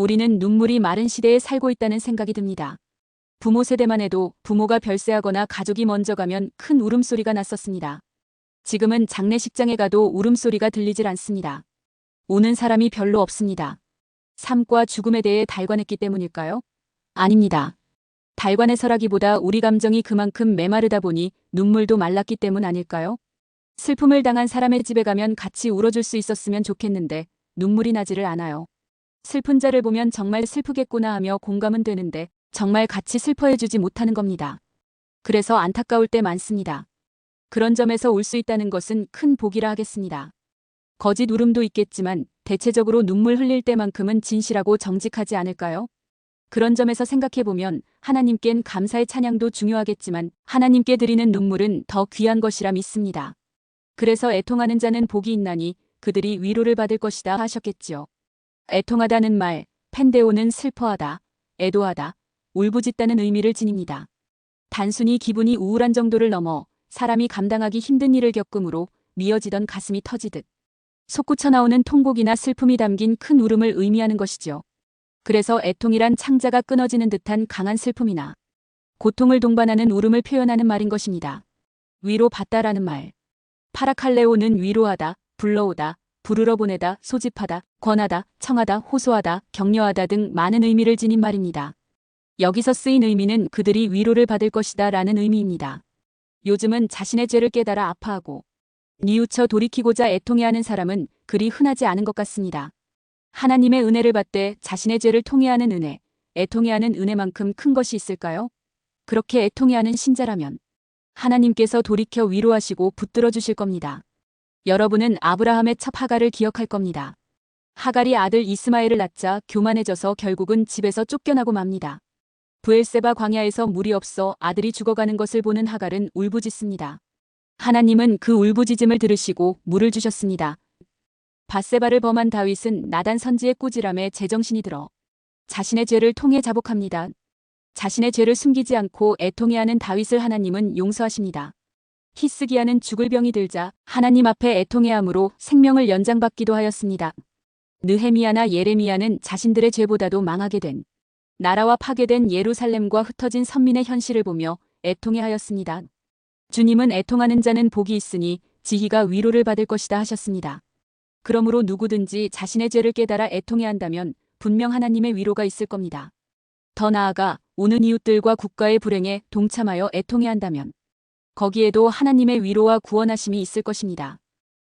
우리는 눈물이 마른 시대에 살고 있다는 생각이 듭니다. 부모 세대만 해도 부모가 별세하거나 가족이 먼저 가면 큰 울음소리가 났었습니다. 지금은 장례식장에 가도 울음소리가 들리질 않습니다. 우는 사람이 별로 없습니다. 삶과 죽음에 대해 달관했기 때문일까요? 아닙니다. 달관해서라기보다 우리 감정이 그만큼 메마르다 보니 눈물도 말랐기 때문 아닐까요? 슬픔을 당한 사람의 집에 가면 같이 울어줄 수 있었으면 좋겠는데 눈물이 나지를 않아요. 슬픈 자를 보면 정말 슬프겠구나 하며 공감은 되는데 정말 같이 슬퍼해주지 못하는 겁니다. 그래서 안타까울 때 많습니다. 그런 점에서 울 수 있다는 것은 큰 복이라 하겠습니다. 거짓 울음도 있겠지만 대체적으로 눈물 흘릴 때만큼은 진실하고 정직하지 않을까요? 그런 점에서 생각해보면 하나님께는 감사의 찬양도 중요하겠지만 하나님께 드리는 눈물은 더 귀한 것이라 믿습니다. 그래서 애통하는 자는 복이 있나니 그들이 위로를 받을 것이다 하셨겠지요. 애통하다는 말, 펜데오는 슬퍼하다, 애도하다, 울부짖다는 의미를 지닙니다. 단순히 기분이 우울한 정도를 넘어 사람이 감당하기 힘든 일을 겪음으로 미어지던 가슴이 터지듯 솟구쳐 나오는 통곡이나 슬픔이 담긴 큰 울음을 의미하는 것이죠. 그래서 애통이란 창자가 끊어지는 듯한 강한 슬픔이나 고통을 동반하는 울음을 표현하는 말인 것입니다. 위로받다라는 말. 파라칼레오는 위로하다, 불러오다, 부르러 보내다, 소집하다, 권하다, 청하다, 호소하다, 격려하다 등 많은 의미를 지닌 말입니다. 여기서 쓰인 의미는 그들이 위로를 받을 것이다 라는 의미입니다. 요즘은 자신의 죄를 깨달아 아파하고 뉘우쳐 돌이키고자 애통해하는 사람은 그리 흔하지 않은 것 같습니다. 하나님의 은혜를 받되 자신의 죄를 통회하는 은혜, 애통해하는 은혜만큼 큰 것이 있을까요? 그렇게 애통해하는 신자라면 하나님께서 돌이켜 위로하시고 붙들어 주실 겁니다. 여러분은 아브라함의 첩 하갈을 기억할 겁니다. 하갈이 아들 이스마엘을 낳자 교만해져서 결국은 집에서 쫓겨나고 맙니다. 브엘세바 광야에서 물이 없어 아들이 죽어가는 것을 보는 하갈은 울부짖습니다. 하나님은 그 울부짖음을 들으시고 물을 주셨습니다. 밧세바를 범한 다윗은 나단 선지의 꾸지람에 제정신이 들어 자신의 죄를 통해 자복합니다. 자신의 죄를 숨기지 않고 애통해하는 다윗을 하나님은 용서하십니다. 히스기야는 죽을 병이 들자 하나님 앞에 애통해함으로 생명을 연장받기도 하였습니다. 느헤미야나 예레미야는 자신들의 죄보다도 망하게 된 나라와 파괴된 예루살렘과 흩어진 선민의 현실을 보며 애통해하였습니다. 주님은 애통하는 자는 복이 있으니 지희가 위로를 받을 것이다 하셨습니다. 그러므로 누구든지 자신의 죄를 깨달아 애통해한다면 분명 하나님의 위로가 있을 겁니다. 더 나아가 우는 이웃들과 국가의 불행에 동참하여 애통해한다면 거기에도 하나님의 위로와 구원하심이 있을 것입니다.